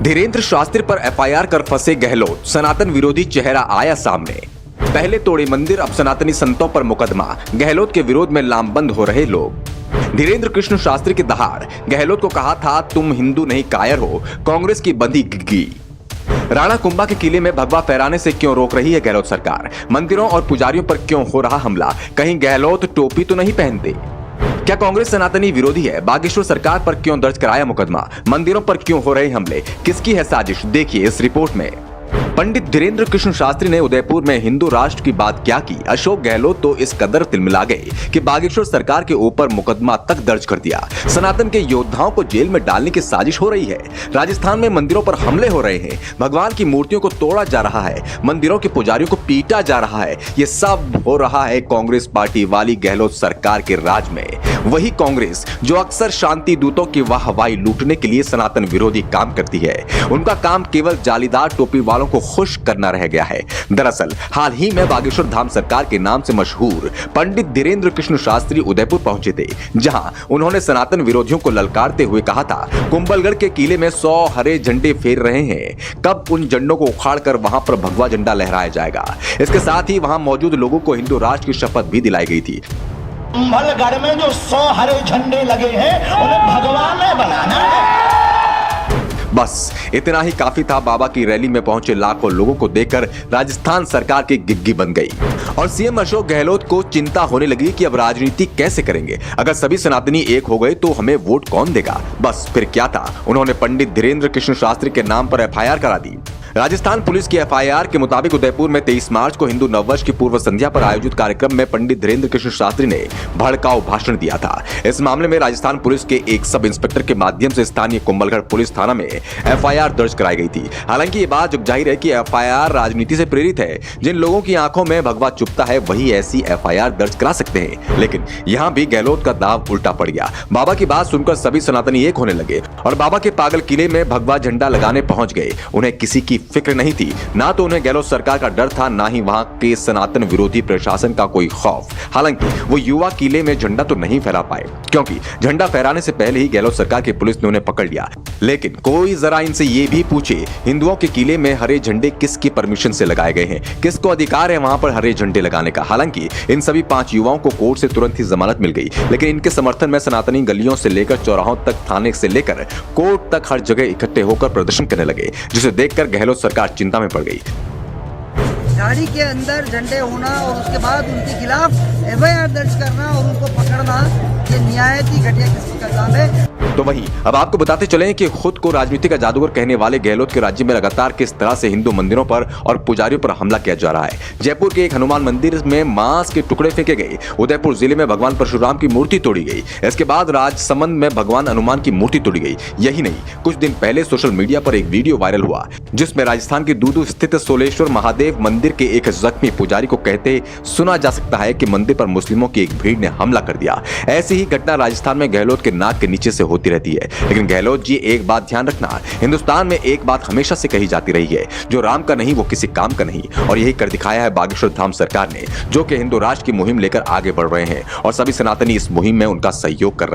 धीरेन्द्र शास्त्री पर एफआईआर कर फंसे गहलोत, सनातन विरोधी चेहरा आया सामने। पहले तोड़े मंदिर, अब सनातनी संतों पर मुकदमा। गहलोत के विरोध में लामबंद हो रहे लोग। धीरेन्द्र कृष्ण शास्त्री की दहाड़, गहलोत को कहा था तुम हिंदू नहीं कायर हो, कांग्रेस की बंधी गिग्गी। राणा कुंभा के किले में भगवा फहराने से क्यों रोक रही है गहलोत सरकार? मंदिरों और पुजारियों पर क्यों हो रहा हमला? कहीं गहलोत टोपी तो नहीं पहनते? क्या कांग्रेस सनातनी विरोधी है? बागेश्वर सरकार पर क्यों दर्ज कराया मुकदमा? मंदिरों पर क्यों हो रहे हमले? किसकी है साजिश? देखिए इस रिपोर्ट में। पंडित धीरेन्द्र कृष्ण शास्त्री ने उदयपुर में हिंदू राष्ट्र की बात क्या की? अशोक गहलोत तो इस कदर तिलमिला गए कि बागेश्वर सरकार के ऊपर मुकदमा तक दर्ज कर दिया। सनातन के योद्धाओं को जेल में डालने की साजिश हो रही है। राजस्थान में मंदिरों पर हमले हो रहे हैं, भगवान की मूर्तियों को तोड़ा जा रहा है, मंदिरों के पुजारियों को पीटा जा रहा है। ये सब हो रहा है कांग्रेस पार्टी वाली गहलोत सरकार के राज में। वही कांग्रेस जो अक्सर शांति दूतों की वाहवाही लूटने के लिए सनातन विरोधी काम करती है। उनका काम केवल जालीदार टोपी वालों को खुश करना रह गया है। दरअसल हाल ही में बागेश्वर धाम सरकार के नाम से मशहूर पंडित धीरेन्द्र कृष्ण शास्त्री उदयपुर पहुंचे थे, जहां उन्होंने सनातन विरोधियों को ललकारते हुए कहा था कुंभलगढ़ के किले में 100 हरे झंडे फेर रहे हैं, कब उन झंडों को उखाड़कर वहां पर भगवा झंडा लहराया जाएगा। इसके साथ ही वहां मौजूद लोगों को हिंदू राष्ट्र की शपथ भी दिलाई गई थी। कुंभलगढ़ में जो 100 हरे झंडे लगे हैं उन्हें भगवान ने बनाना है। बस इतना ही काफी था। बाबा की रैली में पहुंचे लाखों लोगों को देखकर राजस्थान सरकार की गिग्गी बन गई और सीएम अशोक गहलोत को चिंता होने लगी कि अब राजनीति कैसे करेंगे। अगर सभी सनातनी एक हो गए तो हमें वोट कौन देगा? बस फिर क्या था, उन्होंने पंडित धीरेन्द्र कृष्ण शास्त्री के नाम पर एफआईआर करा दी। राजस्थान पुलिस की एफआईआर के मुताबिक उदयपुर में 23 मार्च को हिंदू नववर्ष की पूर्व संध्या पर आयोजित कार्यक्रम में पंडित धीरेन्द्र कृष्ण शास्त्री ने भड़काऊ भाषण दिया था। इस मामले में राजस्थान पुलिस के एक सब इंस्पेक्टर के माध्यम से स्थानीय कुंभलगढ़ पुलिस थाना में एफआईआर दर्ज कराई गई थी। हालांकि ये बात जाहिर है कि एफआईआर राजनीति से प्रेरित है। जिन लोगों की आंखों में भगवा चुभता है वही ऐसी एफआईआर दर्ज करा सकते हैं। लेकिन यहाँ भी गहलोत का दाव उल्टा पड़ गया। बाबा की बात सुनकर सभी सनातनी एक होने लगे और बाबा के पागल किले में भगवा झंडा लगाने पहुंच गए। उन्हें किसी की फिक्र नहीं थी, ना तो उन्हें गहलोत सरकार का डर था, ना ही वहां के सनातन विरोधी प्रशासन का कोई खौफ। हालांकि वो युवा किले में झंडा तो नहीं फहरा पाए, क्योंकि झंडा फहराने से पहले ही गहलोत सरकार की पुलिस ने उन्हें पकड़ लिया। लेकिन कोई जरा इनसे ये भी पूछे, हिंदुओं के किले में हरे झंडे किसकी परमिशन से लगाए गए हैं? किसको अधिकार है वहां पर हरे झंडे लगाने का? हालांकि इन सभी 5 युवाओं को कोर्ट से तुरंत ही जमानत मिल गई, लेकिन इनके समर्थन में सनातनी गलियों से लेकर चौराहों तक, थाने से लेकर कोर्ट तक हर जगह इकट्ठे होकर प्रदर्शन करने लगे, जिसे देखकर गहलोत सरकार चिंता में पड़ गई। गाड़ी के अंदर झंडे होना और उसके बाद उनके खिलाफ एफआईआर दर्ज करना और उनको पकड़ना, ये नियायती घटिया किस्म का काम है। तो वहीं अब आपको बताते चलें कि खुद को राजनीति का जादूगर कहने वाले गहलोत के राज्य में लगातार किस तरह से हिंदू मंदिरों पर और पुजारियों पर हमला किया जा रहा है। जयपुर के एक हनुमान मंदिर में मांस के टुकड़े फेंके गए। उदयपुर जिले में भगवान परशुराम की मूर्ति तोड़ी गई। इसके बाद राजसमंद में भगवान हनुमान की मूर्ति तोड़ी गई। यही नहीं, कुछ दिन पहले सोशल मीडिया पर एक वीडियो वायरल हुआ जिसमें राजस्थान के दूदू स्थित सोलेश्वर महादेव मंदिर के एक जख्मी पुजारी को कहते सुना जा सकता है कि मंदिर पर मुस्लिमों की एक भीड़ ने हमला कर दिया। ऐसी ही घटना राजस्थान में गहलोत के नाक के नीचे से होती रहती है। लेकिन गहलोत जी, एक बात ध्यान रखना, हिंदुस्तान में एक बात हमेशा से कही जाती रही है, जो राम का नहीं वो किसी काम का नहीं। और यही कर दिखाया है बागेश्वर धाम सरकार ने, जो कि हिंदू राष्ट्र की मुहिम लेकर आगे बढ़ रहे हैं और सभी सनातनी इस मुहिम में उनका सहयोग कर रहे हैं।